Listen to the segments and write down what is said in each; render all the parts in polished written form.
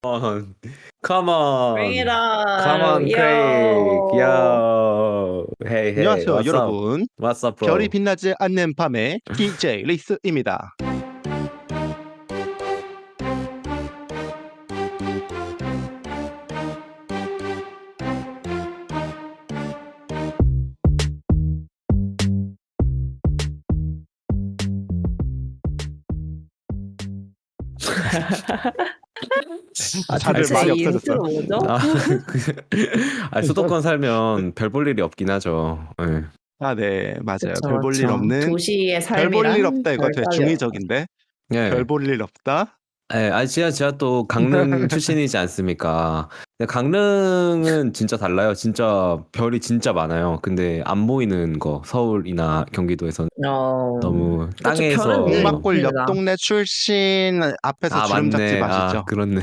on. Come Bring it on. Come on. on, Craig. Yo. Yo. Hey, hey. 안녕하세요, What's up? 여러분. What's up, 별이 bro? 빛나지 않는 밤의 DJ 리스입니다. 다들 대체 말이 이 없어졌어. 인트로 뭐죠? 수도권 살면 별 볼 일이 없긴 하죠. 네. 네, 맞아요. 그쵸, 별 볼 일 그쵸. 없는, 도시의 별 볼 일 삶이란 없다. 이거 되게 별따기 중의적인데. 네. 별 볼 일 없다. 네, 제가 또 강릉 출신이지 않습니까? 근데 강릉은 진짜 달라요. 진짜 별이 진짜 많아요. 근데 안 보이는 거, 서울이나 경기도에서는 너무 그쵸, 땅에서. 별은 늘 동막골 옆 있습니다. 동네 출신 앞에서 주름잡집 맞네. 아시죠? 그렇네.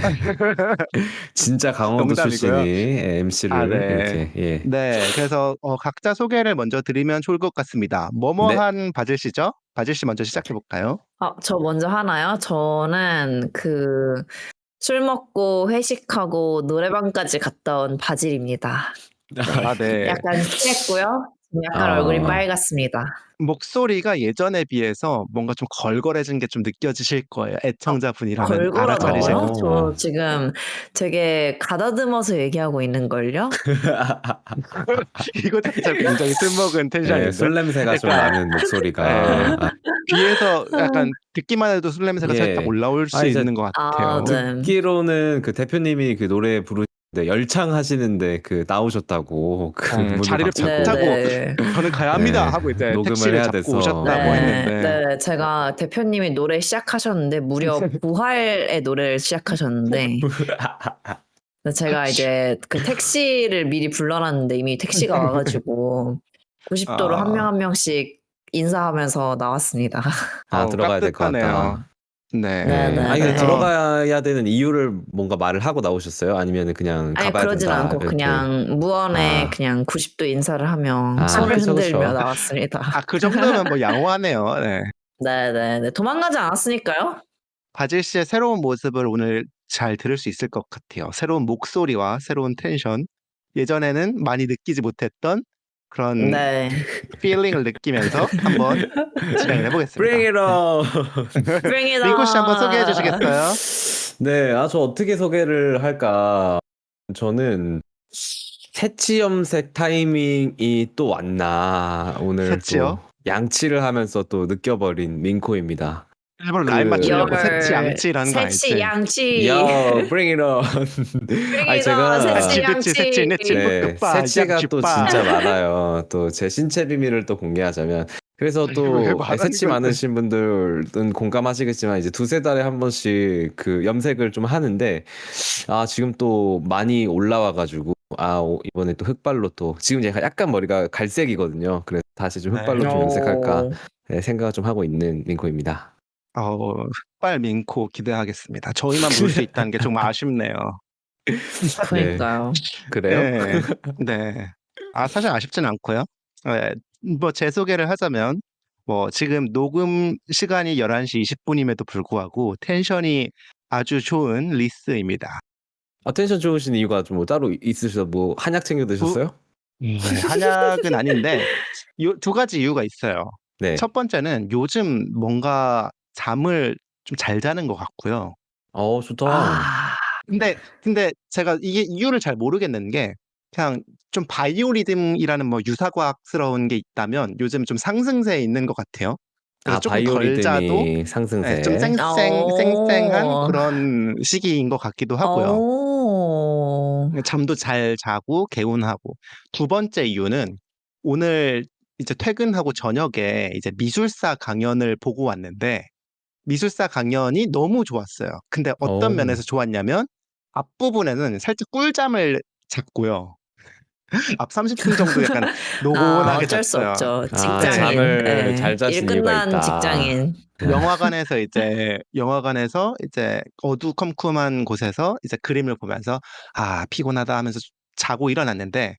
진짜 강원도 농담이고요. 출신이 MC를 네. 이렇게, 예. 네, 그래서 각자 소개를 먼저 드리면 좋을 것 같습니다. 뭐뭐한 바질씨죠? 바질씨 먼저 시작해볼까요? 저 먼저 하나요? 저는 술 먹고 회식하고 노래방까지 갔다 온 바질입니다. 네. 약간 취했고요. 약간 얼굴이 빨갛습니다. 목소리가 예전에 비해서 뭔가 좀 걸걸해진 게 좀 느껴지실 거예요. 애청자분이라면 알아차리실 걸걸하다고요? 거예요. 저 지금 되게 가다듬어서 얘기하고 있는걸요? 이거 자체가 굉장히 쓸먹은 텐션인데. 술 냄새가 좀 나는 목소리가. 귀에서 약간 듣기만 해도 술 냄새가 살짝 올라올 수 이제 있는 것 같아요. 네. 듣기로는 대표님이 노래 부르는데 열창 하시는데 나오셨다고 자리를 팍 차고 저는 가야 합니다 하고 이제 녹음을 택시를 해야 잡고 돼서. 오셨다고 했는데. 네, 제가 대표님이 노래 시작하셨는데 무려 부활의 노래를 시작하셨는데 제가 이제 택시를 미리 불러놨는데 이미 택시가 와가지고 90도로 한 명 한 명씩 인사하면서 나왔습니다. 들어가야 될 것 같다. 네. 네. 들어가야 되는 이유를 뭔가 말을 하고 나오셨어요? 아니면 그냥 가봐야 그러진 된다? 않고 이렇게. 그냥 무언에 그냥 90도 인사를 하며 손을 그쵸, 흔들며 그쵸. 나왔습니다. 그 정도면 뭐 양호하네요. 네. 도망가지 않았으니까요. 바질 씨의 새로운 모습을 오늘 잘 들을 수 있을 것 같아요. 새로운 목소리와 새로운 텐션. 예전에는 많이 느끼지 못했던 그런 필링을 느끼면서 한번 진행을 해보겠습니다. Bring it on! Bring it 민코 씨 한번 on! 소개해 주시겠어요? 네, 저 어떻게 소개를 할까? 저는 새치 염색 타이밍이 또 왔나 오늘 새치요? 또 양치를 하면서 또 느껴버린 민코입니다. 일부러 라인 맞추려고 새치 양치라는 거 알지? 새치 양치. Yo, bring it on. 제가 새치 양치 새치 내치 빡빡 새치가 또 진짜 많아요. 또 제 신체 비밀을 또 공개하자면. 그래서 또 새치 많으신 분들은 공감하시겠지만 이제 두세 달에 한 번씩 염색을 좀 하는데 지금 또 많이 올라와가지고 이번에 또 흑발로 또 지금 제가 약간 머리가 갈색이거든요. 그래서 다시 좀 흑발로 좀 염색할까 생각을 좀 하고 있는 민코입니다. 흑발 민코 기대하겠습니다. 저희만 볼 수 있다는 게 정말 아쉽네요. 그러니까요. 그래요? 네. 사실 아쉽진 않고요. 뭐 제 소개를 하자면 지금 녹음 시간이 11시 20분임에도 불구하고 텐션이 아주 좋은 리스입니다. 텐션 좋으신 이유가 좀 따로 있으셔서 한약 챙겨 드셨어요? 한약은 아닌데 두 가지 이유가 있어요. 첫 번째는 요즘 뭔가 잠을 좀 잘 자는 것 같고요. 좋다. 근데 제가 이게 이유를 잘 모르겠는 게 그냥 좀 바이오리듬이라는 유사과학스러운 게 있다면 요즘 좀 상승세에 있는 것 같아요. 그래서 조금 덜 자도 바이오리듬이 상승세. 좀 쌩쌩한 그런 시기인 것 같기도 하고요. 잠도 잘 자고 개운하고. 두 번째 이유는 오늘 이제 퇴근하고 저녁에 이제 미술사 강연을 보고 왔는데 미술사 강연이 너무 좋았어요. 근데 어떤 면에서 좋았냐면 앞부분에는 살짝 꿀잠을 잤고요. 앞 30분 정도 약간 노곤하게 어쩔 수 잤어요. 없죠. 직장인. 잠을 잘 자신 일 이유가 끝난 있다. 직장인. 영화관에서 이제 어두컴컴한 곳에서 이제 그림을 보면서 피곤하다 하면서 자고 일어났는데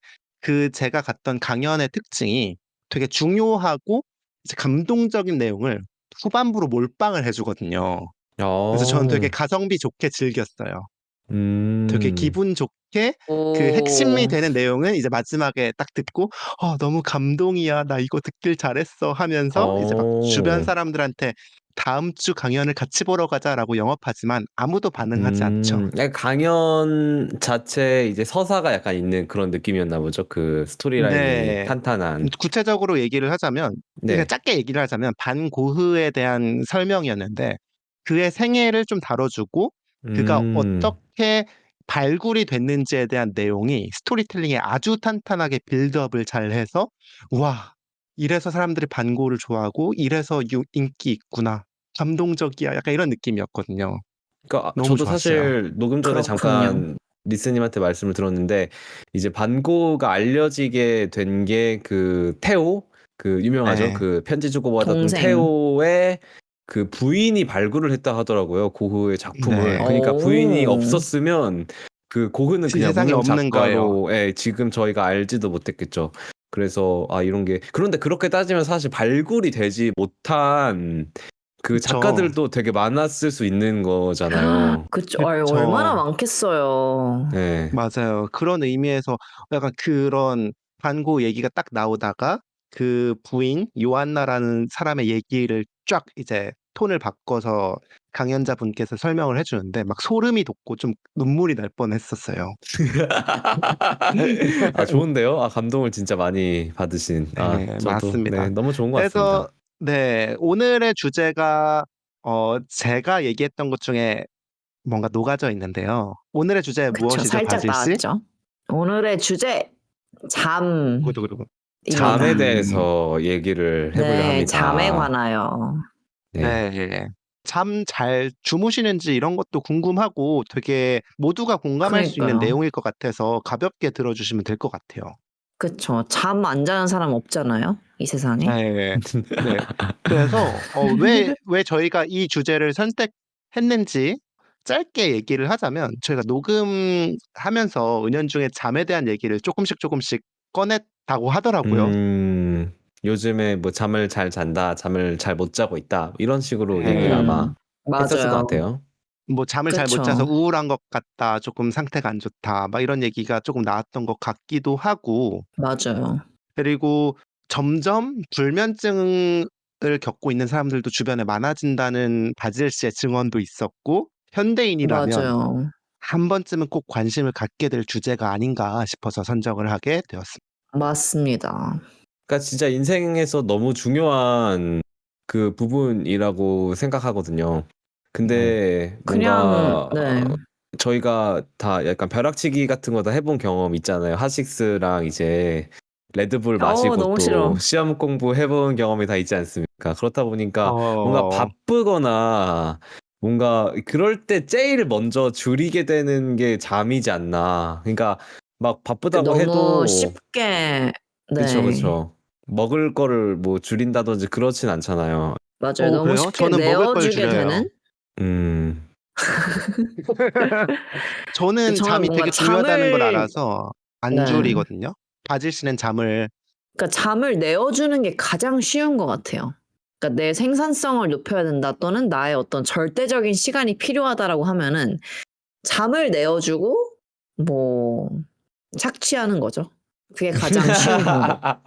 제가 갔던 강연의 특징이 되게 중요하고 이제 감동적인 내용을 후반부로 몰빵을 해주거든요. 그래서 저는 되게 가성비 좋게 즐겼어요. 되게 음. 기분 좋게 그 오. 핵심이 되는 내용은 이제 마지막에 딱 듣고 너무 감동이야. 나 이거 듣길 잘했어 하면서 이제 막 주변 어. 사람들한테 다음 주 강연을 같이 보러 가자라고 영업하지만 아무도 반응하지 않죠. 강연 자체 이제 서사가 약간 있는 그런 느낌이었나 보죠. 그 스토리라인이 네. 탄탄한. 구체적으로 얘기를 하자면 그러니까 네. 짧게 얘기를 하자면 반고흐에 대한 설명이었는데 그의 생애를 좀 다뤄주고 그가 음. 어떻게 발굴이 됐는지에 대한 내용이 스토리텔링에 아주 탄탄하게 빌드업을 잘해서 와 이래서 사람들이 반고흐를 좋아하고 이래서 인기 있구나. 감동적이야. 약간 이런 느낌이었거든요. 그러니까 너무 저도 좋았어요. 사실 녹음 전에 그렇군요. 잠깐 리스님한테 말씀을 들었는데 이제 반고가 알려지게 된 게 그 테오 그 유명하죠. 네. 그 편지 주고받았던 동생. 테오의 그 부인이 발굴을 했다 하더라고요. 고흐의 작품을. 네. 그러니까 부인이 오. 없었으면 그 고흐는 그냥 세상에 무명 없는 거예요. 작가로 지금 저희가 알지도 못했겠죠. 그래서 이런 게 그런데 그렇게 따지면 사실 발굴이 되지 못한 그 그쵸. 작가들도 되게 많았을 수 있는 거잖아요. 그쵸. 얼마나 그쵸. 많겠어요. 네. 맞아요. 그런 의미에서 약간 그런 반고 얘기가 딱 나오다가 그 부인 요한나라는 사람의 얘기를 쫙 이제 톤을 바꿔서 강연자분께서 설명을 해 주는데 막 소름이 돋고 좀 눈물이 날 뻔했었어요. 좋은데요? 감동을 진짜 많이 받으신. 네, 저도 네, 맞습니다. 너무 좋은 것 그래서 같습니다. 네, 오늘의 주제가 제가 얘기했던 것 중에 뭔가 녹아져 있는데요. 오늘의 주제 그쵸. 무엇이죠, 살짝 바질 씨? 나왔죠. 오늘의 주제 두구두구두구. 잠에 잠입니다. 대해서 얘기를 해보려 네, 잠에 합니다. 관하여. 네. 네. 잠 잘 주무시는지 이런 것도 궁금하고 되게 모두가 공감할 수 있는 그러니까요. 내용일 것 같아서 가볍게 들어주시면 될 것 같아요. 그쵸. 잠 안 자는 사람 없잖아요, 이 세상에. 네. 네. 그래서 왜 저희가 이 주제를 선택했는지 짧게 얘기를 하자면 저희가 녹음하면서 은연중에 잠에 대한 얘기를 조금씩 꺼냈다고 하더라고요. 요즘에 뭐 잠을 잘 잔다, 잠을 잘 못 자고 있다, 이런 식으로 얘기를 네. 아마 했었을 것 맞아요. 같아요. 뭐 잠을 잘 못 자서 그쵸. 우울한 것 같다, 조금 상태가 안 좋다, 막 이런 얘기가 조금 나왔던 것 같기도 하고, 맞아요. 그리고 점점 불면증을 겪고 있는 사람들도 주변에 많아진다는 바질 씨의 증언도 있었고, 현대인이라면 맞아요. 한 번쯤은 꼭 관심을 갖게 될 주제가 아닌가 싶어서 선정을 하게 되었습니다. 맞습니다. 그러니까 진짜 인생에서 너무 중요한 그 부분이라고 생각하거든요. 네. 근데 그냥 뭔가 네. 저희가 다 약간 벼락치기 같은 거 다 해본 경험 있잖아요. 하식스랑 이제 레드불 마시고 너무 또 싫어. 시험 공부 해본 경험이 다 있지 않습니까? 그렇다 보니까 뭔가 어, 바쁘거나 뭔가 그럴 때 제일 먼저 줄이게 되는 게 잠이지 않나. 그러니까 막 바쁘다고 너무 해도 쉽게 그쵸, 네. 그쵸. 먹을 거를 뭐 줄인다든지 그렇진 않잖아요. 맞아요. 너무 그래요? 쉽게 저는 먹을 걸 내어주게 줄여요. 되는? 음. 저는 저는 잠이 뭔가 되게 중요하다는 걸 잠을 알아서 안 네. 줄이거든요. 바질 씨는 잠을 그러니까 잠을 내어주는 게 가장 쉬운 것 같아요. 그러니까 내 생산성을 높여야 된다 또는 나의 어떤 절대적인 시간이 필요하다라고 하면은 잠을 내어주고 뭐 착취하는 거죠. 그게 가장 쉬운 방법.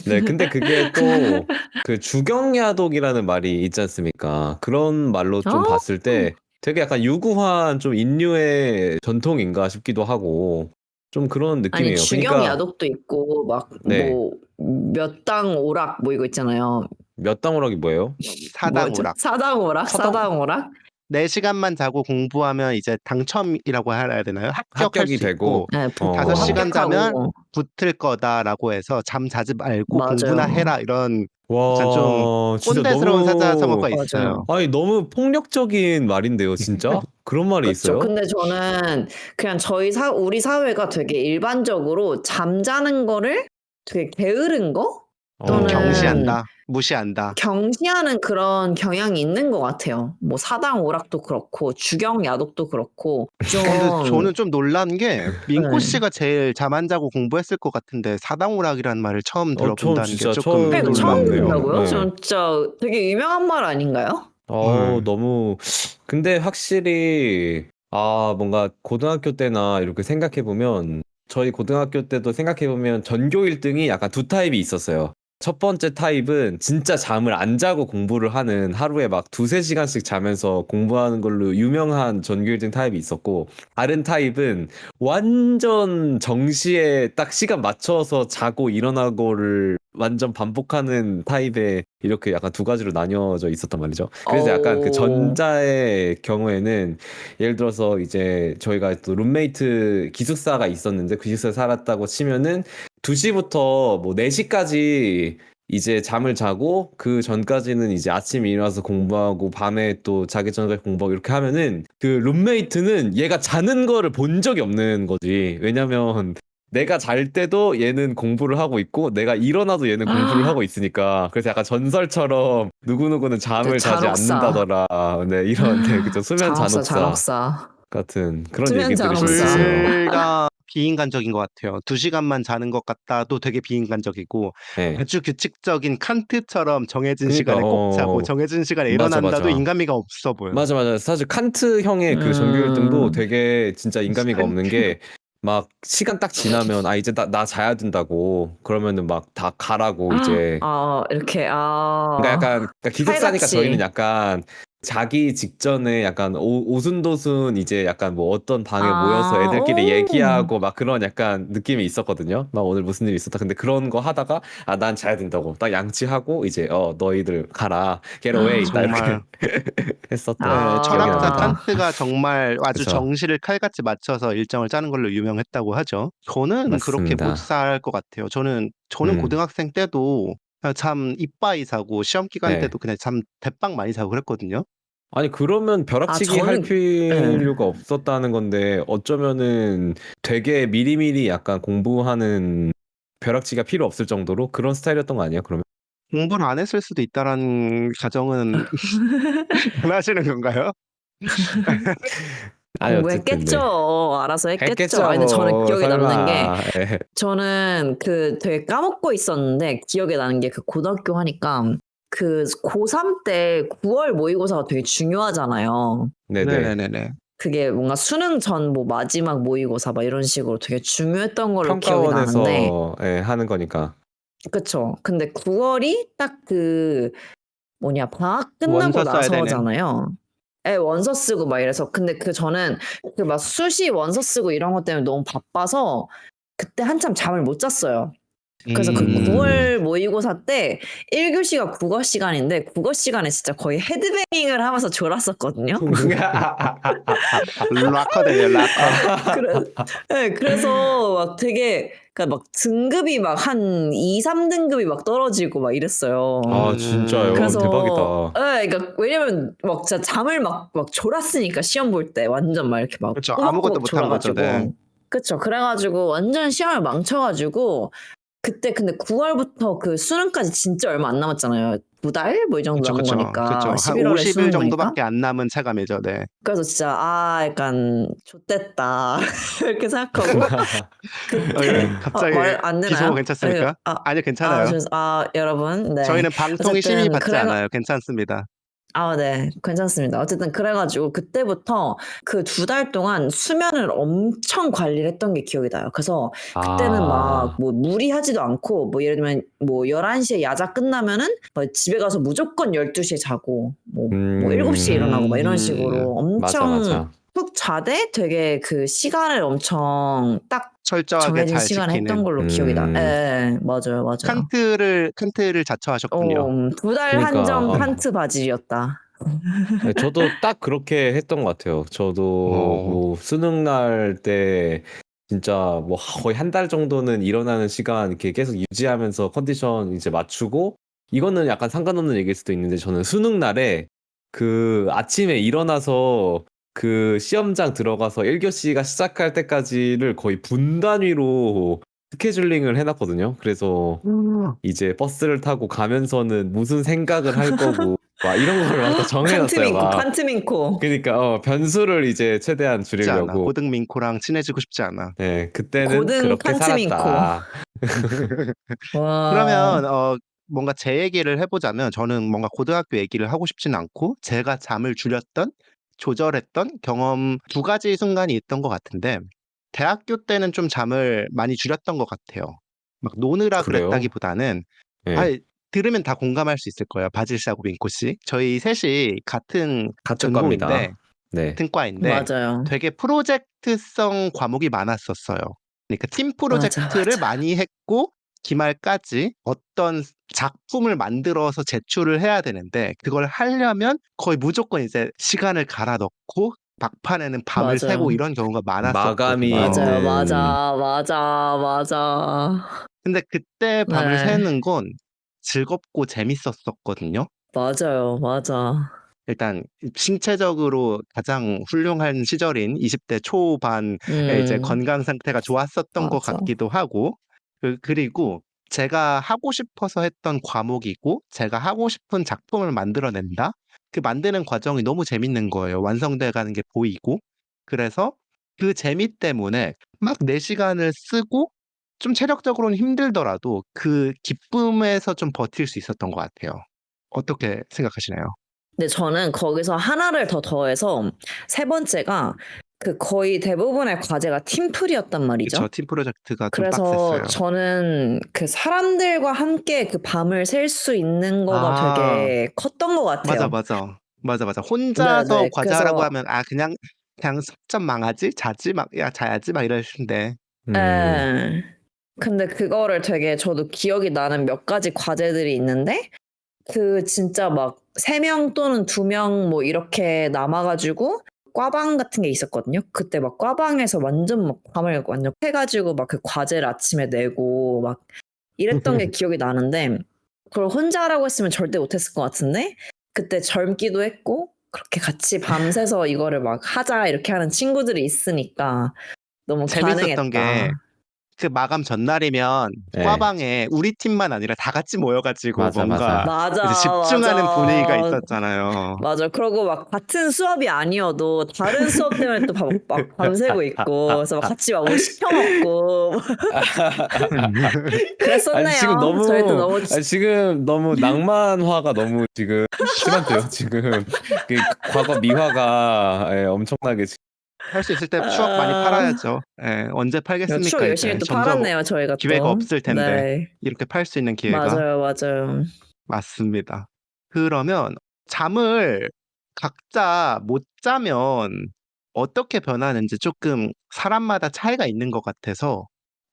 네, 근데 그게 또 그 주경야독이라는 말이 있지 않습니까? 그런 말로 좀 어? 봤을 때 되게 약간 유구한 좀 인류의 전통인가 싶기도 하고 좀 그런 아니 느낌이에요. 주경 그러니까 야독도 있고 막 네. 뭐 몇 당 오락 뭐 이거 있잖아요. 몇 당오락이 뭐예요? 뭐죠? 사당오락. 사당 오락? 사당 사당 오락? 4시간만 자고 공부하면 이제 당첨이라고 해야 되나요? 합격할 합격이 수 되고 있고 네, 다섯 붙고 시간 자면 합격하고 붙을 거다라고 해서 잠 자지 말고 공부나 맞아요. 해라 이런 약간 좀 와, 진짜 꼰대스러운 너무 사자성어가 맞아요. 있어요. 아니 너무 폭력적인 말인데요, 진짜? 그런 말이 그렇죠. 있어요? 근데 저는 그냥 우리 사회가 되게 일반적으로 잠자는 거를 되게 게으른 거 또는 경시한다, 무시한다. 경시하는 그런 경향이 있는 것 같아요. 뭐 사당 오락도 그렇고 주경 야독도 그렇고 근데 좀 저는 좀 놀란 게 민코 네. 씨가 제일 잠 안 자고 공부했을 것 같은데 사당오락이라는 말을 처음 저 들어본다는 게 진짜 조금 이거 처음 처음이네요. 놀랍네요. 듣는다고요? 네. 진짜 되게 유명한 말 아닌가요? 네. 너무 근데 확실히 뭔가 고등학교 때나 이렇게 생각해 보면 저희 고등학교 때도 생각해 보면 전교 1등이 약간 두 타입이 있었어요. 첫 번째 타입은 진짜 잠을 안 자고 공부를 하는 하루에 막 두세 시간씩 자면서 공부하는 걸로 유명한 전교 1등 타입이 있었고 다른 타입은 완전 정시에 딱 시간 맞춰서 자고 일어나고를 완전 반복하는 타입에 이렇게 약간 두 가지로 나뉘어져 있었단 말이죠. 그래서 약간 그 오. 전자의 경우에는 예를 들어서 이제 저희가 또 룸메이트 기숙사가 있었는데 그 기숙사에 살았다고 치면은 2시부터 뭐 4시까지 이제 잠을 자고 그 전까지는 이제 아침에 일어나서 공부하고 밤에 또 자기 전까지 공부하고 이렇게 하면은 그 룸메이트는 얘가 자는 거를 본 적이 없는 거지. 왜냐면 내가 잘 때도 얘는 공부를 하고 있고 내가 일어나도 얘는 공부를 하고 있으니까 그래서 약간 전설처럼 누구누구는 잠을 자지 잔혹사. 않는다더라. 네, 이런 네, 그죠. 수면 잔혹사, 잔혹사 잔혹사. 같은 그런 수면 얘기들이 좀 잔혹사. 있었어요. 둘 다 비인간적인 것 같아요. 2시간만 자는 것 같다도 되게 비인간적이고 네. 아주 규칙적인 칸트처럼 정해진 그러니까 시간에 꼭 자고 정해진 시간에 맞아 일어난다도 맞아. 인간미가 없어 보여. 맞아. 사실 칸트 형의 그 전교율등도 음. 되게 진짜 인간미가 없는 칸트 게 막 시간 딱 지나면 이제 나 자야 된다고 그러면은 막 다 가라고 이제 이렇게, 그러니까 약간 그러니까 기숙사니까 저희는 칼같이. 약간 자기 직전에 약간 오순도순 이제 약간 뭐 어떤 방에 모여서 애들끼리 오. 얘기하고 막 그런 약간 느낌이 있었거든요. 막 오늘 무슨 일이 있었다. 근데 그런 거 하다가 난 자야 된다고 딱 양치하고 이제 너희들 가라. Get away. 딱 이렇게 정말 했었던 네, 기억이 철학자 아. 납니다. 칸트가 정말 아주 그죠. 정시를 칼같이 맞춰서 일정을 짜는 걸로 유명했다고 하죠. 저는 그렇게 못 맞습니다. 살 것 같아요. 저는 음. 고등학생 때도 그냥 잠 이빠이 자고 시험 기간 네. 때도 그냥 잠 대빵 많이 자고 그랬거든요. 아니 그러면 벼락치기 할 저는 예. 필요가 없었다는 건데 어쩌면은 되게 미리미리 약간 공부하는 벼락치기가 필요 없을 정도로 그런 스타일이었던 거 아니에요, 그러면? 공부를 안 했을 수도 있다라는 가정은 원하시는 건가요? 아니 어쨌든 네. 공부했겠죠. 알아서 했겠죠. 했겠죠 근데 저는 뭐 기억에 남는 게 설마. 예. 저는 되게 까먹고 있었는데 기억에 나는 게 그 고등학교 하니까 그 고3 때 9월 모의고사가 되게 중요하잖아요. 네네. 네네네네. 그게 뭔가 수능 전 뭐 마지막 모의고사 막 이런 식으로 되게 중요했던 걸로 기억이 나는데 평가원에서 하는 거니까. 그쵸. 근데 9월이 딱 방학 끝나고 원서 써야 되는. 나서잖아요. 원서 쓰고 막 이래서. 근데 저는 막 수시 원서 쓰고 이런 것 때문에 너무 바빠서 그때 한참 잠을 못 잤어요. 그래서 그 음. 9월 모의고사 때 1교시가 국어 시간인데 국어 시간에 진짜 거의 헤드뱅잉을 하면서 졸았었거든요. 락커들이에요, 락커. 그래서 막 되게 그러니까 막 등급이 막 한 2, 3등급이 막 떨어지고 막 이랬어요. 진짜요? 그래서 대박이다. 그러니까 왜냐면 막 진짜 잠을 막 졸았으니까 시험 볼 때 완전 막 이렇게 막 그렇죠. 아무것도 꾸벅꾸벅 못한 거죠, 네. 졸아가지고 그쵸. 그래가지고 완전 시험을 망쳐가지고 그때 근데 9월부터 그 수능까지 진짜 얼마 안 남았잖아요. 2달? 뭐 이 정도 그쵸, 남은 그쵸, 거니까 그쵸. 한 11월에 50일 수능 보니까 정도밖에 안 남은 체감이죠, 네. 그래서 진짜 약간 좆됐다 이렇게 생각하고 그때 갑자기 말 안 비속어 되나요? 괜찮습니까? 아니요, 괜찮아요. 여러분 네 저희는 방송이 심의 어쨌든 받지 않아요. 괜찮습니다. 네 괜찮습니다. 어쨌든 그래가지고 그때부터 그 2달 동안 수면을 엄청 관리를 했던 게 기억이 나요. 그래서 그때는 막 뭐 무리하지도 않고 뭐 예를 들면 뭐 11시에 야자 끝나면은 뭐 집에 가서 무조건 12시에 자고 뭐 7시에 일어나고 막 이런 식으로 맞아, 엄청 맞아. 푹 자되 되게 그 시간을 엄청 딱 철저하게 정해진 잘 시간에 했던 지키는. 걸로 기억이 나. 맞아요. 칸트를 자처하셨군요. 2달 그러니까 한정 칸트 바질이었다. 네, 저도 딱 그렇게 했던 것 같아요. 저도 어, 뭐 수능 날 때 진짜 뭐 거의 한 달 정도는 일어나는 시간 이렇게 계속 유지하면서 컨디션 이제 맞추고 이거는 약간 상관없는 얘기일 수도 있는데 저는 수능 날에 그 아침에 일어나서 그 시험장 들어가서 1교시가 시작할 때까지를 거의 분 단위로 스케줄링을 해놨거든요. 그래서 이제 버스를 타고 가면서는 무슨 생각을 할 거고 막 이런 거를 막 다 정해놨어요. 막 칸트민코. 그러니까 변수를 이제 최대한 쉽지 않아. 줄이려고. 고등 민코랑 친해지고 싶지 않아. 네, 그때는 고등 그렇게 칸트민코. 살았다. 와. 그러면 뭔가 제 얘기를 해보자면 저는 뭔가 고등학교 얘기를 하고 싶진 않고 제가 잠을 줄였던 조절했던 경험 두 가지 순간이 있던 것 같은데 대학교 때는 좀 잠을 많이 줄였던 것 같아요. 막 노느라 그래요? 그랬다기보다는 아, 예. 들으면 다 공감할 수 있을 거예요. 바질 씨하고 민코 씨. 저희 셋이 같은 같은 전공인데 과입니다. 네. 같은 과인데 맞아요. 되게 프로젝트성 과목이 많았었어요. 그러니까 팀 맞아, 프로젝트를 맞아. 많이 했고 기말까지 어떤 작품을 만들어서 제출을 해야 되는데 그걸 하려면 거의 무조건 이제 시간을 갈아 넣고 막판에는 밤을 새고 맞아요. 이런 경우가 마감이 많았었거든요. 맞아요. 있는 맞아. 맞아. 맞아. 근데 그때 밤을 네. 새는 건 즐겁고 재밌었었거든요. 맞아요. 맞아. 일단 신체적으로 가장 훌륭한 시절인 20대 초반에 이제 음. 건강 상태가 좋았었던 것 맞아. 같기도 하고 그리고 제가 하고 싶어서 했던 과목이고 제가 하고 싶은 작품을 만들어낸다? 그 만드는 과정이 너무 재밌는 거예요. 완성돼 가는 게 보이고. 그래서 그 재미 때문에 막 4시간을 쓰고 좀 체력적으로는 힘들더라도 그 기쁨에서 좀 버틸 수 있었던 것 같아요. 어떻게 생각하시나요? 근데 저는 거기서 하나를 더 더해서 세 번째가 그 거의 대부분의 과제가 팀플이었단 말이죠. 그쵸. 팀 프로젝트가 좀 그래서 빡셌어요. 저는 그 사람들과 함께 그 밤을 샐 수 있는 거가 아, 되게 컸던 것 맞아, 같아요. 맞아. 맞아, 맞아. 혼자서 네네. 과제하라고 그래서 하면, 그냥 숙점 망하지? 자지? 막, 야, 자야지? 막 이러시는데. 음. 에. 근데 그거를 되게 저도 기억이 나는 몇 가지 과제들이 있는데 그 진짜 막 3명 또는 2명 뭐 이렇게 남아가지고 과방 같은 게 있었거든요. 그때 막 과방에서 완전 막 밤을 완전 해가지고 막 그 과제를 아침에 내고 막 이랬던 게 기억이 나는데 그걸 혼자 하라고 했으면 절대 못했을 것 같은데 그때 젊기도 했고 그렇게 같이 밤새서 이거를 막 하자 이렇게 하는 친구들이 있으니까 너무 재밌었던 게, 가능했다. 그 마감 전날이면 네. 과방에 우리 팀만 아니라 다 같이 모여가지고 맞아, 뭔가 맞아. 맞아, 이제 집중하는 분위기가 맞아. 있었잖아요. 맞아. 그러고 막 같은 수업이 아니어도 다른 수업 때문에 또 막 밤새고 있고, 그래서 막 같이 막 뭐 시켜 먹고 그랬었네요. 저희 또 너무 지금 너무 낭만화가 너무 지금 심한데요. 지금 그 과거 미화가 예, 엄청나게 할 수 있을 때 추억 많이 아, 팔아야죠. 예, 언제 추억 팔겠습니까, 열심히 이제. 또 점점 팔았네요. 저희가 기회가 또. 없을 텐데. 네, 이렇게 팔 수 있는 기회가. 맞아요, 맞아요. 맞습니다. 그러면 잠을 각자 못 자면 어떻게 변하는지 조금 사람마다 차이가 있는 것 같아서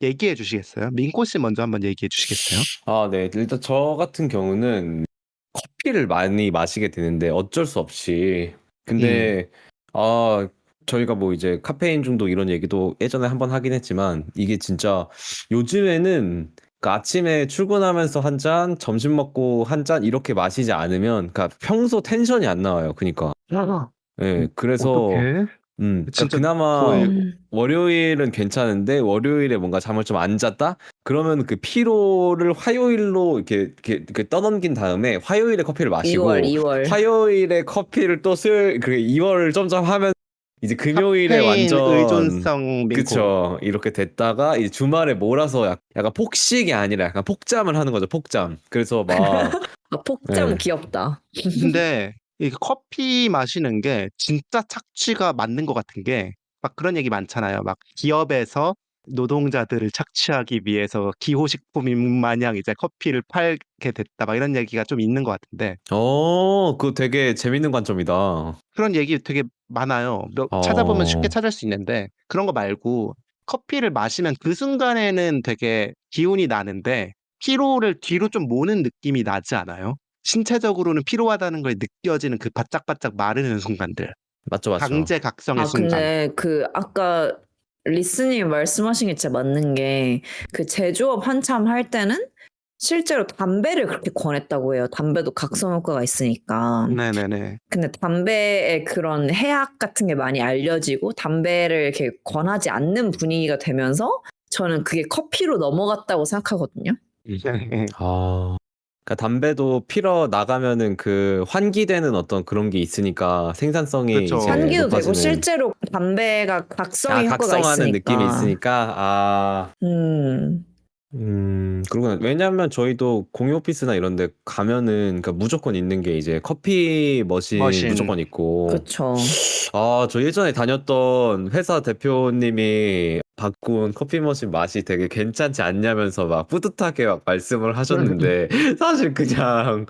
얘기해 주시겠어요? 민코 씨 먼저 한번 얘기해 주시겠어요? 아, 네. 일단 저 같은 경우는 커피를 많이 마시게 되는데 어쩔 수 없이. 음. 근데 저희가 뭐 이제 카페인 중독 이런 얘기도 예전에 한번 하긴 했지만 이게 진짜 요즘에는 그 아침에 출근하면서 한 잔, 점심 먹고 한 잔 이렇게 마시지 않으면 그러니까 평소 텐션이 안 나와요. 그니까. 예. 그래서 어떡해? 그러니까 진짜 그나마 거의 음, 월요일은 괜찮은데 월요일에 뭔가 잠을 좀 안 잤다? 그러면 그 피로를 화요일로 이렇게 떠넘긴 다음에 화요일에 커피를 2월, 마시고 2월. 화요일에 커피를 또 수요일 그 2월 점점 하면 이제 금요일에 카페인 완전 의존성 민코. 그쵸 이렇게 됐다가 이제 주말에 몰아서 약간 폭식이 아니라 약간 폭잠을 하는 거죠 폭잠. 그래서 막 아, 폭잠 예. 귀엽다. 근데 이 커피 마시는 게 진짜 착취가 맞는 것 같은 게 막 그런 얘기 많잖아요. 막 기업에서 노동자들을 착취하기 위해서 기호식품인 마냥 이제 커피를 팔게 됐다. 막 이런 얘기가 좀 있는 것 같은데 그거 되게 재밌는 관점이다. 그런 얘기 되게 많아요. 찾아보면 쉽게 어. 찾을 수 있는데 그런 거 말고 커피를 마시면 그 순간에는 되게 기운이 나는데 피로를 뒤로 좀 모는 느낌이 나지 않아요? 신체적으로는 피로하다는 걸 느껴지는 그 바짝바짝 마르는 순간들. 맞죠, 맞죠. 강제각성의 아, 순간. 근데 그 아까 리스님 말씀하신 게 진짜 맞는 게 그 제조업 한참 할 때는 실제로 담배를 그렇게 권했다고 해요. 담배도 각성 효과가 있으니까. 네네네. 근데 담배의 그런 해악 같은 게 많이 알려지고 담배를 이렇게 권하지 않는 분위기가 되면서 저는 그게 커피로 넘어갔다고 생각하거든요. 아. 그러니까 담배도 피러 나가면은 그 환기되는 어떤 그런 게 있으니까 생산성이 이제 그렇죠. 환기도 되고 높아지는 실제로 담배가 각성의 효과가 각성하는 느낌이 있으니까. 있으니까 음. 그러구나. 왜냐면 저희도 공유 오피스나 이런 데 가면은 그러니까 무조건 있는 게 이제 커피 머신 머신. 무조건 있고. 그쵸. 저 예전에 다녔던 회사 대표님이 바꾼 커피 머신 맛이 되게 괜찮지 않냐면서 막 뿌듯하게 막 말씀을 하셨는데 사실 그냥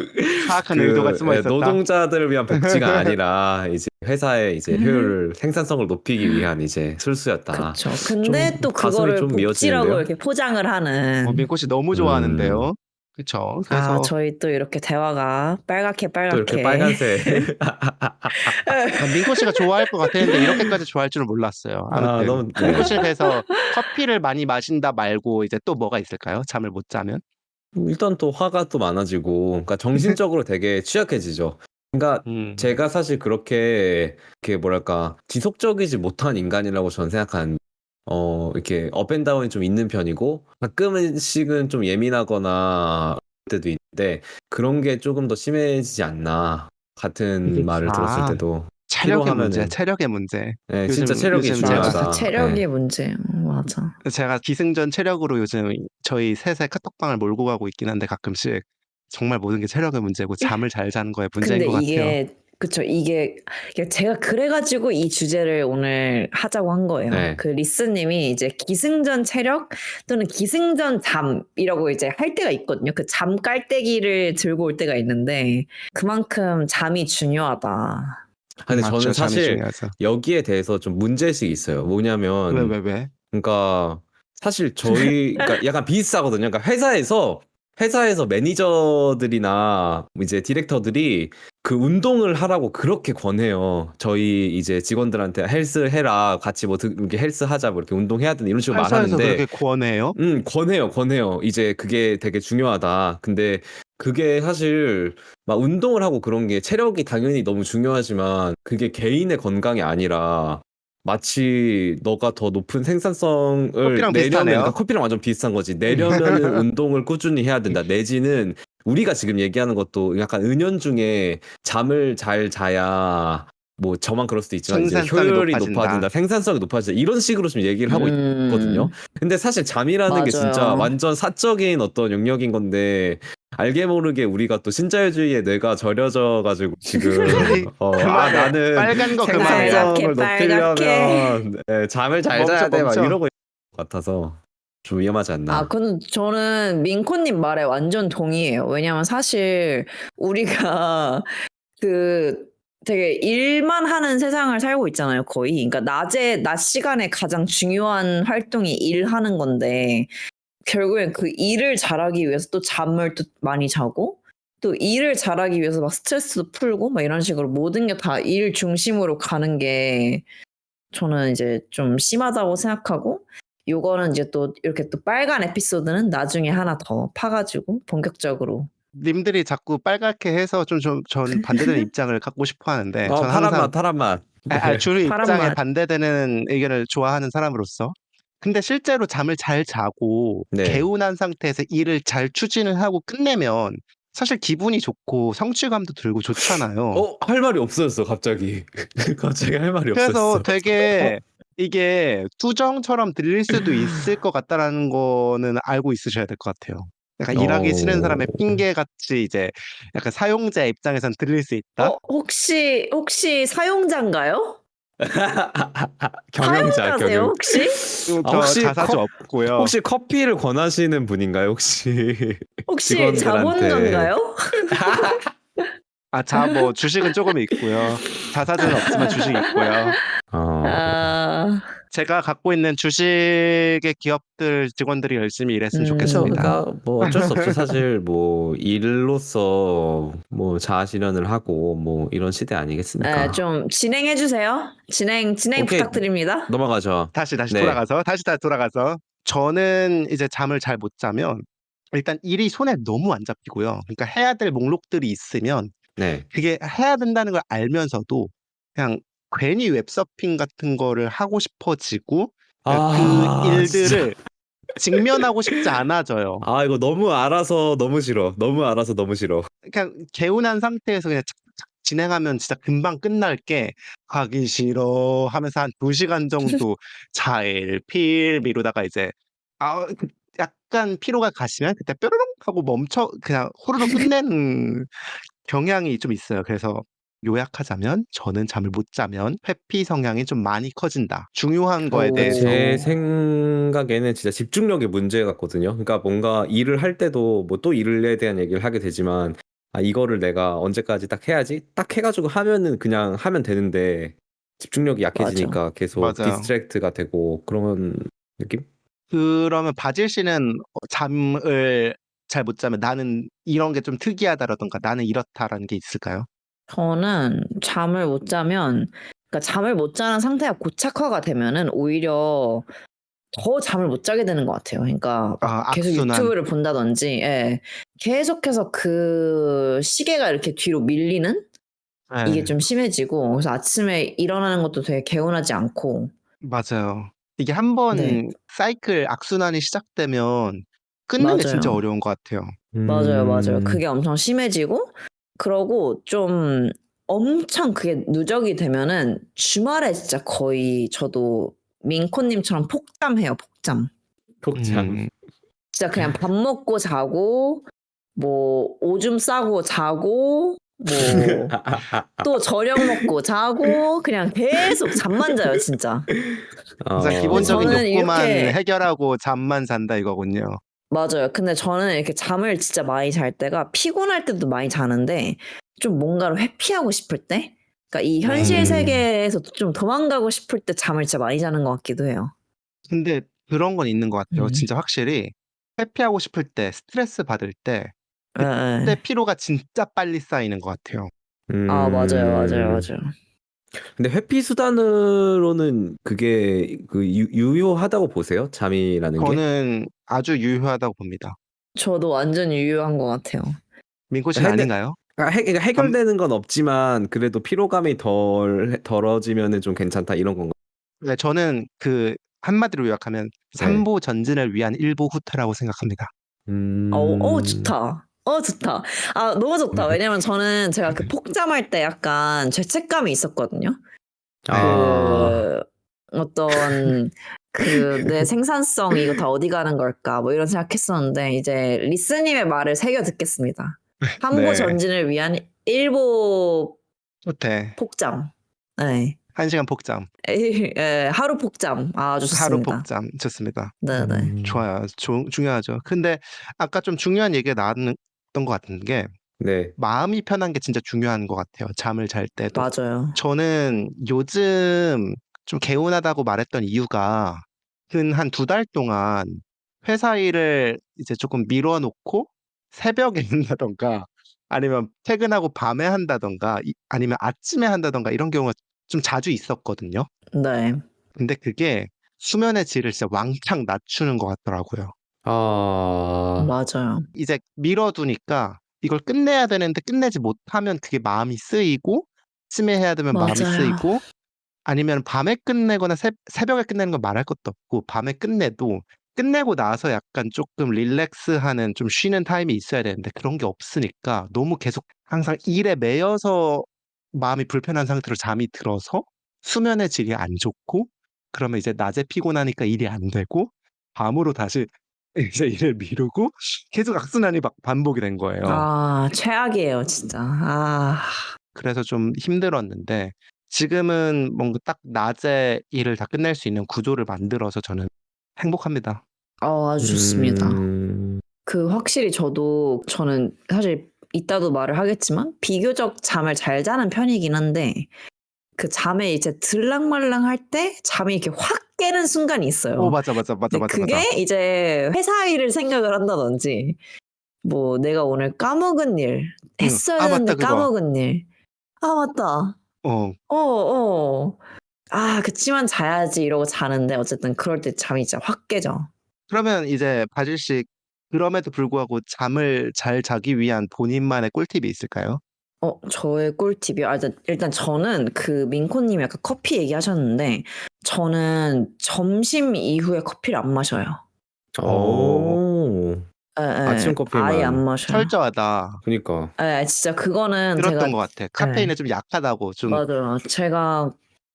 사악한 의도가 숨어 있었다. 노동자들을 위한 복지가 아니라 이제 회사의 이제 효율, 생산성을 높이기 위한 이제 술수였다. 그쵸. 근데 좀 또 가슴이 그거를 좀 복지라고 미어지는데요. 이렇게 포장을 하는. 민코 씨 너무 좋아하는데요. 그쵸. 그래서 저희 또 이렇게 대화가 빨갛게 또 이렇게 빨간색. 민코 씨가 좋아할 것 같았는데 이렇게까지 좋아할 줄은 몰랐어요. 아무튼 너무 민코 씨 그래서 커피를 많이 마신다 말고 이제 또 뭐가 있을까요? 잠을 못 자면? 일단 또 화가 또 많아지고, 그러니까 정신적으로 되게 취약해지죠. 그러니까 제가 사실 그렇게 뭐랄까 지속적이지 못한 인간이라고 저는 생각하는. 이렇게 업앤다운이 좀 있는 편이고 가끔씩은 좀 예민하거나 그럴 때도 있는데 그런 게 조금 더 심해지지 않나 같은 말을 들었을 때도 체력의 문제, 피로하면은 체력의 문제. 네, 진짜 체력이 요즘 중요하다. 맞아. 그 체력이 네. 문제예요. 맞아. 제가 기승전 체력으로 요즘 저희 셋의 카톡방을 몰고 가고 있긴 한데 가끔씩 정말 모든 게 체력의 문제고 잠을 잘 자는 거에 문제인 근데 것 같아요. 이게 그쵸. 이게 제가 그래가지고 이 주제를 오늘 하자고 한 거예요. 네. 그 리스님이 이제 기승전 체력 또는 기승전 잠이라고 이제 할 때가 있거든요. 그 잠 깔때기를 들고 올 때가 있는데 그만큼 잠이 중요하다. 근데 맞죠, 저는 잠이 사실 중요하죠. 여기에 대해서 좀 문제의식이 있어요. 뭐냐면 왜? 그러니까 사실 그러니까 약간 비슷하거든요. 그러니까 회사에서 매니저들이나 이제 디렉터들이 그 운동을 하라고 그렇게 권해요. 저희 이제 직원들한테 헬스 해라, 같이 뭐 이렇게 헬스 하자, 뭐 이렇게 운동해야 된다 이런 식으로 회사에서 말하는데 그렇게 권해요? 권해요. 이제 그게 되게 중요하다. 근데 그게 사실 막 운동을 하고 그런 게 체력이 당연히 너무 중요하지만 그게 개인의 건강이 아니라 마치 너가 더 높은 생산성을 커피랑 내려면, 비슷하네요. 그러니까 커피랑 완전 비슷한 거지. 내려면은 운동을 꾸준히 해야 된다. 내지는 우리가 지금 얘기하는 것도 약간 은연중에 잠을 잘 자야 뭐 저만 그럴 수도 있지만 이제 생산성이 효율이 높아진다. 높아진다, 생산성이 높아진다 이런 식으로 좀 얘기를 하고 있거든요. 근데 사실 잠이라는 게 진짜 맞아요. 완전 사적인 어떤 영역인 건데 알게 모르게 우리가 또 신자유주의에 뇌가 절여져 가지고 지금 그만해. 나는 빨간 거 그만해요. 생산성을 빨갛게. 높이려면 잠을 잘 자야 돼 막 멈춰. 이러고 있는 것 같아서 좀 위험하지 않나. 근데 저는 민코님 말에 완전 동의해요. 왜냐면 사실 우리가 되게 일만 하는 세상을 살고 있잖아요, 거의. 그러니까 낮 시간에 가장 중요한 활동이 일하는 건데, 결국엔 그 일을 잘하기 위해서 또 잠을 또 많이 자고, 또 일을 잘하기 위해서 막 스트레스도 풀고, 막 이런 식으로 모든 게 다 일 중심으로 가는 게 저는 이제 좀 심하다고 생각하고, 요거는 이제 또 이렇게 또 빨간 에피소드는 나중에 하나 더 파가지고 본격적으로. 님들이 자꾸 빨갛게 해서 전 반대되는 입장을 갖고 싶어 하는데 전 항상 파란 맛. 주류 파란 입장에 맛. 반대되는 의견을 좋아하는 사람으로서 근데 실제로 잠을 잘 자고 네. 개운한 상태에서 일을 잘 추진을 하고 끝내면 사실 기분이 좋고 성취감도 들고 좋잖아요. 할 말이 없어졌어 갑자기. 갑자기 할 말이 그래서 없어졌어. 되게 이게 투정처럼 들릴 수도 있을 것 같다라는 거는 알고 있으셔야 될 것 같아요. 약간 일하기 싫은 사람의 핑계같이 이제 약간 사용자 입장에선 들릴 수 있다. 혹시 사용자인가요? 경영자. 사용자세요, 혹시? 저 혹시 자사주 없고요. 혹시 커피를 권하시는 분인가요, 혹시? 혹시 직원들한테. 자본가인가요? 뭐 주식은 조금 있고요. 자사주는 없지만 주식 있고요. 제가 갖고 있는 주식의 기업들 직원들이 열심히 일했으면 그렇죠. 좋겠습니다. 그러니까 뭐 어쩔 수 없죠. 사실 뭐 일로서 뭐 자아 실현을 하고 뭐 이런 시대 아니겠습니까? 좀 진행해 주세요. 진행 오케이. 부탁드립니다. 넘어가죠. 다시 네. 돌아가서 저는 이제 잠을 잘 못 자면 일단 일이 손에 너무 안 잡히고요. 그러니까 해야 될 목록들이 있으면 네. 그게 해야 된다는 걸 알면서도 그냥 괜히 웹서핑 같은 거를 하고 싶어지고 그 일들을 직면하고 싶지 않아져요. 이거 너무 알아서 너무 싫어. 그냥 개운한 상태에서 그냥 착착 진행하면 진짜 금방 끝날 게 가기 싫어 하면서 한 2시간 정도 자일필 미루다가 이제 약간 피로가 가시면 그때 뾰로롱 하고 멈춰 그냥 호로록 끝내는 경향이 좀 있어요. 그래서 요약하자면 저는 잠을 못 자면 회피 성향이 좀 많이 커진다. 중요한 거에 그러니까 대해서. 제 생각에는 진짜 집중력의 문제 같거든요. 그러니까 뭔가 일을 할 때도 뭐 또 일에 대한 얘기를 하게 되지만 아 이거를 내가 언제까지 딱 해야지 딱 해가지고 하면은 그냥 하면 되는데 집중력이 맞아. 약해지니까 계속 맞아요. 디스트랙트가 되고 그런 느낌? 그러면 바질 씨는 잠을 잘 못 자면 나는 이런 게 좀 특이하다라던가 나는 이렇다라는 게 있을까요? 저는 잠을 못 자면, 그러니까 잠을 못 자는 상태가 고착화가 되면은 오히려 더 잠을 못 자게 되는 것 같아요. 그러니까 막 계속 악순환. 유튜브를 본다든지, 예. 계속해서 그 시계가 이렇게 뒤로 밀리는 이게 네, 좀 심해지고, 그래서 아침에 일어나는 것도 되게 개운하지 않고, 맞아요. 이게 네, 한번 사이클 악순환이 시작되면 끊는 게 진짜 맞아요. 어려운 것 같아요. 맞아요, 맞아요. 음, 그게 엄청 심해지고, 그러고 좀 엄청 그게 누적이 되면은 주말에 진짜 거의 저도 민코님처럼 폭잠해요, 폭잠. 폭참. 음, 진짜 그냥 밥 먹고 자고, 뭐 오줌 싸고 자고, 뭐 또 저녁 먹고 자고, 그냥 계속 잠만 자요, 진짜. 진짜 근데 기본적인 어, 저는 욕구만 이렇게, 해결하고 잠만 잔다 이거군요. 맞아요. 근데 저는 이렇게 잠을 진짜 많이 잘 때가 피곤할 때도 많이 자는데 좀 뭔가를 회피하고 싶을 때? 그러니까 이 현실 음, 세계에서 좀 도망가고 싶을 때 잠을 진짜 많이 자는 것 같기도 해요. 근데 그런 건 있는 것 같아요. 음. 진짜 확실히 회피하고 싶을 때, 스트레스 받을 때, 예, 그때 예. 피로가 진짜 빨리 쌓이는 것 같아요. 아, 맞아요, 맞아요, 음. 맞아요. 근데 회피 수단으로는 그게 그 유효하다고 보세요? 잠이라는 게? 저는 아주 유효하다고 봅니다. 저도 완전 유효한 것 같아요. 민코 씨는 그러니까 아닌가요? 그러니까 밤, 해결되는 건 없지만 그래도 피로감이 덜어지면은 좀 괜찮다 이런 건가? 네, 저는 그 한마디로 요약하면 네. 삼보 전진을 위한 일보 후퇴라고 생각합니다. 좋다. 좋다. 아, 너무 좋다. 왜냐면 저는 제가 그 폭잠할 때 약간 죄책감이 있었거든요. 네. 그 어떤 그 내 생산성 이거 다 어디 가는 걸까 뭐 이런 생각했었는데 이제 리스님의 말을 새겨 듣겠습니다. 함보 네. 전진을 위한 일보 후퇴. 폭잠. 네. 1시간 폭잠. 하루 폭잠 아주 하루 좋습니다. 폭잠. 좋습니다. 네네. 좋아요. 중요하죠. 근데 아까 좀 중요한 얘기가 나왔던 것 같은 게 네. 마음이 편한 게 진짜 중요한 것 같아요. 잠을 잘 때도. 맞아요. 저는 요즘 좀 개운하다고 말했던 이유가 한 2달 동안 회사 일을 이제 조금 미뤄놓고 새벽에 한다던가 아니면 퇴근하고 밤에 한다던가 아니면 아침에 한다던가 이런 경우가 좀 자주 있었거든요. 네. 근데 그게 수면의 질을 진짜 왕창 낮추는 것 같더라고요. 아, 맞아요. 이제 미뤄두니까 이걸 끝내야 되는데 끝내지 못하면 그게 마음이 쓰이고 아침에 해야 되면 마음이 맞아요. 쓰이고 아니면 밤에 끝내거나 새벽에 끝내는 건 말할 것도 없고 밤에 끝내도 끝내고 나서 약간 조금 릴렉스하는 좀 쉬는 타임이 있어야 되는데 그런 게 없으니까 너무 계속 항상 일에 매여서 마음이 불편한 상태로 잠이 들어서 수면의 질이 안 좋고 그러면 이제 낮에 피곤하니까 일이 안 되고 밤으로 다시 이제 일을 미루고 계속 악순환이 막 반복이 된 거예요. 아, 최악이에요, 진짜. 아, 그래서 좀 힘들었는데 지금은 뭔가 딱 낮에 일을 다 끝낼 수 있는 구조를 만들어서 저는 행복합니다. 아주 좋습니다. 음, 그 확실히 저는 사실 이따도 말을 하겠지만 비교적 잠을 잘 자는 편이긴 한데 그 잠에 이제 들락말락 할 때 잠이 이렇게 확 깨는 순간이 오, 있어요. 맞아, 맞아, 맞아, 근데 맞아, 맞아. 그게 이제 회사 일을 생각을 한다든지 뭐 내가 오늘 까먹은 일 응. 했어야 아, 되는데 맞다, 그거. 까먹은 일. 아, 맞다. 어. 어, 어. 아, 그치만 자야지 이러고 자는데 어쨌든 그럴 때 잠이 진짜 확 깨져. 그러면 이제 바질 씨, 그럼에도 불구하고 잠을 잘 자기 위한 본인만의 꿀팁이 있을까요? 저의 꿀팁이요. 일단 저는 그 민코님이 아까 커피 얘기하셨는데 저는 점심 이후에 커피를 안 마셔요. 어, 오, 예, 아침 예. 아예 안 커피만. 마셔요. 철저하다. 그니까. 진짜 그거는 들었던 제가, 것 같아. 예, 카페인에 좀 약하다고 좀, 맞아요. 제가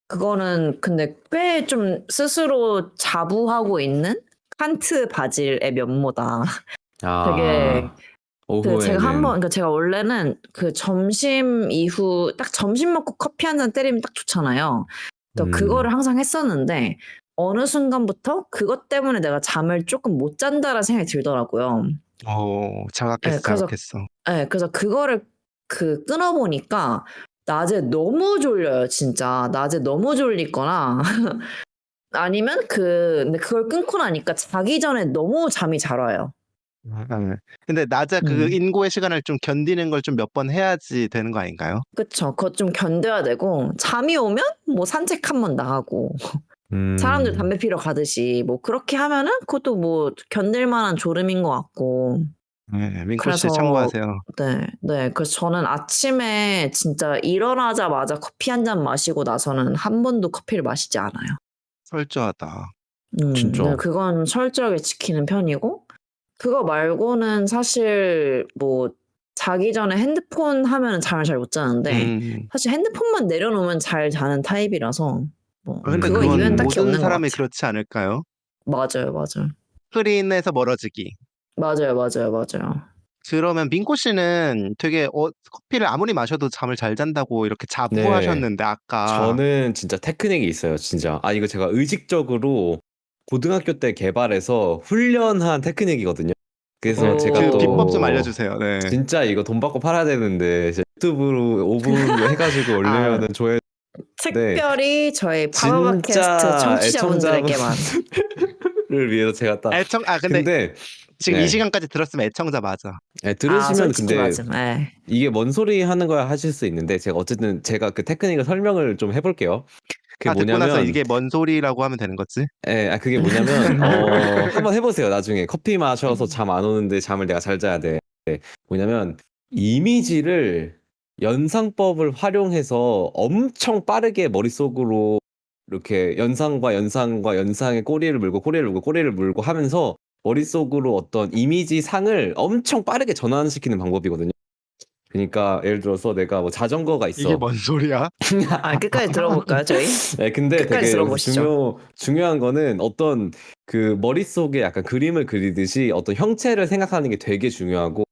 그거는 근데 꽤 좀 스스로 자부하고 있는 칸트 바질의 면모다. 되게 아, 오후에는 제가 그러니까 제가 원래는 그 점심 이후 딱 점심 먹고 커피 한 잔 때리면 딱 좋잖아요. 그러니까 그거를 항상 했었는데 어느 순간부터 그것 때문에 내가 잠을 조금 못 잔다라는 생각이 들더라고요. 자각했어. 그래서 그거를 끊어보니까 낮에 너무 졸려요, 진짜. 낮에 너무 졸리거나 아니면 근데 그걸 끊고 나니까 자기 전에 너무 잠이 잘 와요. 근데 낮에 그 인고의 시간을 좀 견디는 걸 좀 몇 번 해야지 되는 거 아닌가요? 그쵸. 그거 좀 견뎌야 되고 잠이 오면 뭐 산책 한번 나가고 사람들 담배 피러 가듯이 뭐 그렇게 하면은 그것도 뭐 견딜 만한 졸음인 것 같고. 네, 민코 씨 참고하세요. 네. 그래서 저는 아침에 진짜 일어나자마자 커피 한 잔 마시고 나서는 한 번도 커피를 마시지 않아요. 철저하다. 진짜. 네, 그건 철저하게 지키는 편이고 그거 말고는 사실 뭐 자기 전에 핸드폰 하면은 잠을 잘 못 자는데 사실 핸드폰만 내려놓으면 잘 자는 타입이라서 뭐 근데 그거 그건 이외엔 딱히 모든 없는 것 사람이 같아요. 그렇지 않을까요? 맞아요. 스크린에서 멀어지기. 맞아요. 그러면 민코 씨는 되게 커피를 아무리 마셔도 잠을 잘 잔다고 이렇게 네. 자부하셨는데 아까 저는 진짜 테크닉이 있어요, 진짜. 이거 제가 의식적으로 고등학교 때 개발해서 훈련한 테크닉이거든요. 그래서 제가 그 비법 좀 또 알려주세요. 네. 진짜 이거 돈 받고 팔아야 되는데 이제 유튜브로 5분 해가지고 올리면은 조회인데 특별히 저희 파바바 캐스트 진짜 청취자분들에게만 를 위해서 제가 딱 근데 지금 이 네. 시간까지 들었으면 애청자 맞아. 들으시면 솔직히 근데 맞음. 이게 뭔 소리 하는 거야 하실 수 있는데 제가 그 테크닉을 설명을 좀 해볼게요. 그게 듣고 나서 뭐냐면 이게 뭔 소리라고 하면 되는 거지? 그게 뭐냐면 한번 해보세요. 나중에 커피 마셔서 잠 안 오는데 잠을 내가 잘 자야 돼. 뭐냐면 이미지를 연상법을 활용해서 엄청 빠르게 머릿속으로 이렇게 연상과 연상의 꼬리를 물고 하면서 머릿속으로 어떤 이미지 상을 엄청 빠르게 전환시키는 방법이거든요. 그러니까 예를 들어서 내가 뭐 자전거가 있어. 이게 뭔 소리야? 끝까지 들어볼까요, 저희? 근데 끝까지 되게 들어보시죠. 중요한 거는 어떤 그 머릿속에 약간 그림을 그리듯이 어떤 형체를 생각하는 게 되게 중요하고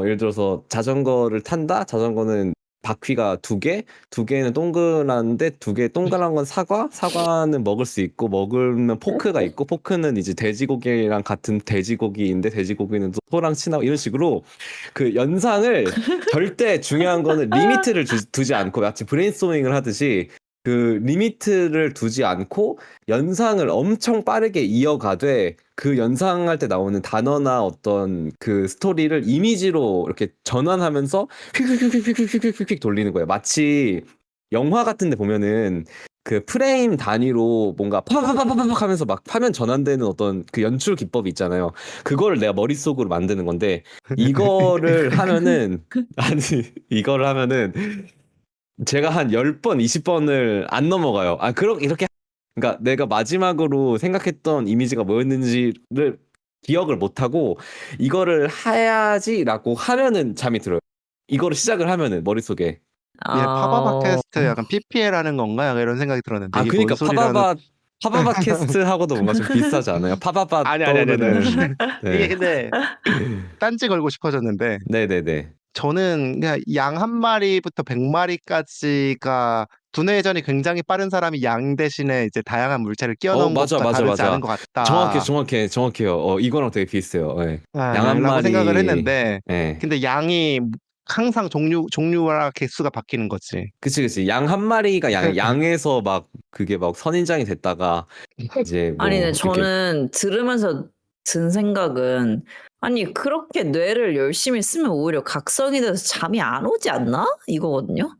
예를 들어서 자전거를 탄다? 자전거는 바퀴가 2개, 2개는 동그란데 2개 동그란 건 사과는 먹을 수 있고 먹으면 포크가 있고 포크는 이제 돼지고기랑 같은 돼지고기인데 돼지고기는 또 소랑 친하고 이런 식으로 그 연상을 절대 중요한 거는 리미트를 두지 않고 마치 브레인스토밍을 하듯이 그 리미트를 두지 않고 연상을 엄청 빠르게 이어가되 그 연상할 때 나오는 단어나 어떤 그 스토리를 이미지로 이렇게 전환하면서 휙휙휙휙휙휙휙 돌리는 거예요. 마치 영화 같은 데 보면은 그 프레임 단위로 뭔가 파파파파팍 하면서 막 화면 전환되는 어떤 그 연출 기법이 있잖아요. 그거를 내가 머릿속으로 만드는 건데 이거를 하면은 제가 한 10번, 20번을 안 넘어가요. 이렇게 그러니까 내가 마지막으로 생각했던 이미지가 뭐였는지를 기억을 못 하고 이거를 해야지라고 하면은 잠이 들어요. 이거를 시작을 하면은 머릿속에. 이게 파바바 캐스트 약간 PPL 하는 건가? 약간 이런 생각이 들었는데 이게 뭔 그러니까 소리라는 파바바 캐스트하고도 뭔가 좀 비슷하지 않아요? 파바바 아니. 떠오르는. 이게 근데 딴지 걸고 싶어졌는데 네네네. 저는 그냥 양 한 마리부터 100마리까지가 두뇌 회전이 굉장히 빠른 사람이 양 대신에 이제 다양한 물체를 끼워 넣은 맞아. 것보다 다르지 않은 것 같다. 정확해요. 이거랑 되게 비슷해요. 양 한 라고 생각을 마리. 했는데 근데 양이 항상 종류와 개수가 바뀌는 거지. 그치. 양 한 마리가 양에서 막 그게 막 선인장이 됐다가 이제 뭐 근데 이렇게 저는 들으면서 든 생각은 그렇게 뇌를 열심히 쓰면 오히려 각성이 돼서 잠이 안 오지 않나? 이거거든요.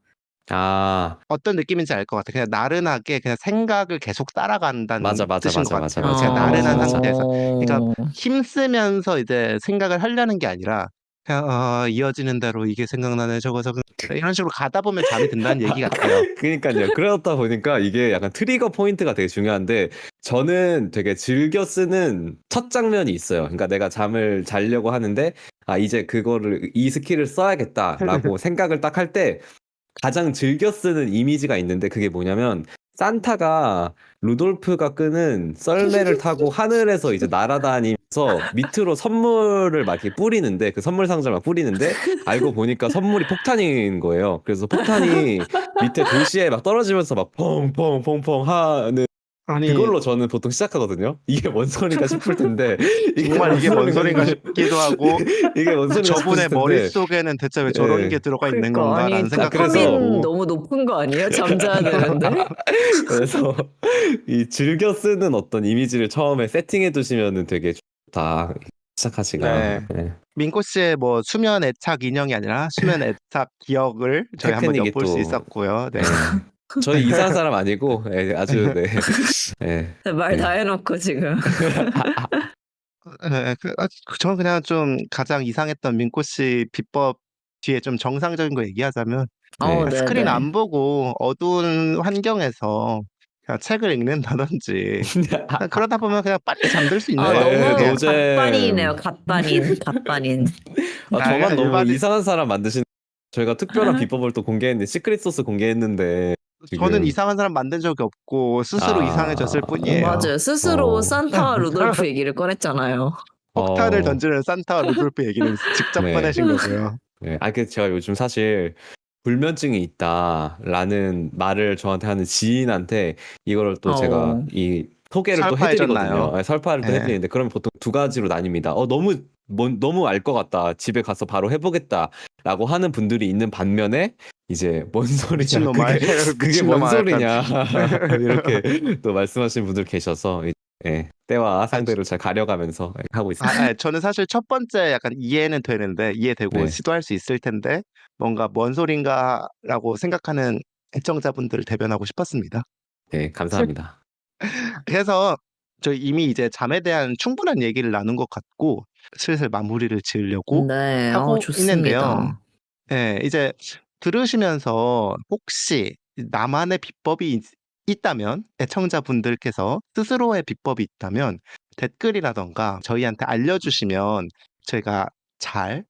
어떤 느낌인지 알 것 같아. 그냥 나른하게 그냥 생각을 계속 따라간다는 맞아. 뜻인 것 같아요. 제가 나른한 상태에서. 그러니까 힘쓰면서 이제 생각을 하려는 게 아니라 그냥 이어지는 대로 이게 생각나네 저거 이런 식으로 가다 보면 잠이 든다는 얘기 같아요. 그러니까요. 그러다 보니까 이게 약간 트리거 포인트가 되게 중요한데 저는 되게 즐겨 쓰는 첫 장면이 있어요. 그러니까 내가 잠을 자려고 하는데 이제 이 스킬을 써야겠다라고 생각을 딱 할 때 가장 즐겨 쓰는 이미지가 있는데 그게 뭐냐면 산타가 루돌프가 끄는 썰매를 타고 하늘에서 이제 날아다니면서 밑으로 선물을 막 이렇게 뿌리는데 그 선물 상자를 막 뿌리는데 알고 보니까 선물이 폭탄인 거예요. 그래서 폭탄이 밑에 도시에 막 떨어지면서 막 펑펑펑펑 하는 아니 그걸로 저는 보통 시작하거든요. 이게 뭔 소리가 싶을 텐데 정말 이게 뭔 소린가 싶기도 하고 이게 뭔 소리가 저분의 싶을 텐데 머릿속에는 대체 왜 저런 예. 게 들어가 있는 그러니까 건가라는 아니 생각도 그래서- 도파민 들고 너무 높은 거 아니에요? 잠자야 되는데. 그래서 이 즐겨 쓰는 어떤 이미지를 처음에 세팅해 두시면은 되게 좋다. 시작하시가. 네. 네. 민코 씨의 뭐 수면 애착 인형이 아니라 수면 애착 기억을 저희 한번 테크닉이 엿볼 수 또- 있었고요. 네. 네. 저희 이상한 사람 아니고 예, 아주 네. 네. 말 다 해놓고 지금. 네, 저는 그냥 좀 가장 이상했던 민코 씨 비법 뒤에 좀 정상적인 거 얘기하자면 네. 스크린 네네. 안 보고 어두운 환경에서 그냥 책을 읽는다든지 그러다 보면 그냥 빨리 잠들 수 있는 아 것 네, 같아요. 너무 노잼. 갓반이네요. 갓반인. 아, 저만 약간 너무 일반인- 이상한 사람 만드신. 저희가 특별한 비법을 또 공개했는데 시크릿 소스 공개했는데 지금. 저는 이상한 사람 만든 적이 없고 스스로 아, 이상해졌을 뿐이에요. 맞아요. 스스로 어. 산타와 루돌프 얘기를 꺼냈잖아요. 폭탄을 어. 던지는 산타와 루돌프 얘기는 직접 네. 꺼내신 거고요. 네. 그 제가 요즘 사실 불면증이 있다라는 말을 저한테 하는 지인한테 이거를 또 제가 이 소개를 또 설파해줬나요? 해드리거든요. 설파를 또 네. 해드리는데 그러면 보통 두 가지로 나뉩니다. 너무 알 것 같다. 집에 가서 바로 해보겠다라고 하는 분들이 있는 반면에 이제 뭔 소리냐. 미친놈아. 그게 뭔 미친놈아. 소리냐. 이렇게 또 말씀하시는 분들 계셔서 때와 상대를 잘 가려가면서 하고 있습니다. 저는 사실 첫 번째 약간 이해는 되는데 이해되고 네. 시도할 수 있을 텐데 뭔가 뭔 소린가라고 생각하는 애청자분들을 대변하고 싶었습니다. 네, 감사합니다. 그래서 저희 이미 이제 잠에 대한 충분한 얘기를 나눈 것 같고 슬슬 마무리를 지으려고 네, 하고 있는데요. 좋습니다. 네, 이제 들으시면서 혹시 나만의 비법이 있다면 애청자분들께서 스스로의 비법이 있다면 댓글이라던가 저희한테 알려주시면 저희가 잘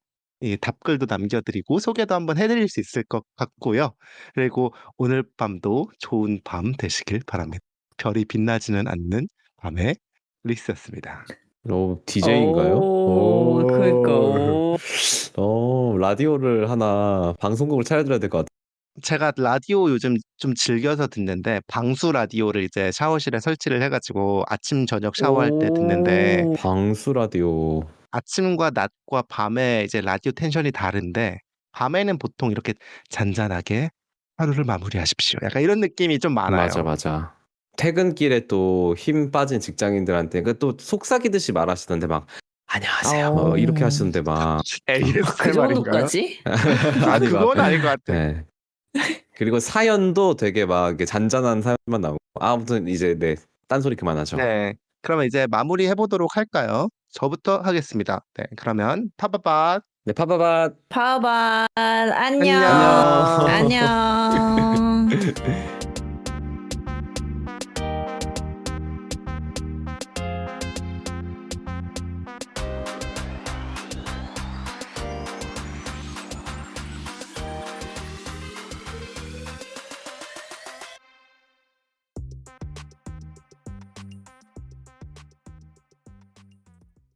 답글도 남겨드리고 소개도 한번 해드릴 수 있을 것 같고요. 그리고 오늘 밤도 좋은 밤 되시길 바랍니다. 별이 빛나지는 않는 밤의 리스였습니다. DJ인가요? 그러니까. 라디오를 하나 방송국을 차려드려야 될 것 같아요. 제가 라디오 요즘 좀 즐겨서 듣는데 방수 라디오를 이제 샤워실에 설치를 해가지고 아침 저녁 샤워할 때 듣는데 방수 라디오. 아침과 낮과 밤에 이제 라디오 텐션이 다른데 밤에는 보통 이렇게 잔잔하게 하루를 마무리하십시오. 약간 이런 느낌이 좀 많아요. 맞아. 퇴근길에 또 힘 빠진 직장인들한테 또 속삭이듯이 말하시던데 막 안녕하세요. 뭐 이렇게 하시던데 막. ASMR 그 인가요? 정도까지? 아니 그건 아닌 것 같아. 네. 그리고 사연도 되게 막 이렇게 잔잔한 사연만 나오고. 아무튼 이제 딴소리 그만하죠. 네. 그러면 이제 마무리 해보도록 할까요? 저부터 하겠습니다. 네. 그러면 파바바 네, 파바바. 파반 안녕. 안녕. 안녕.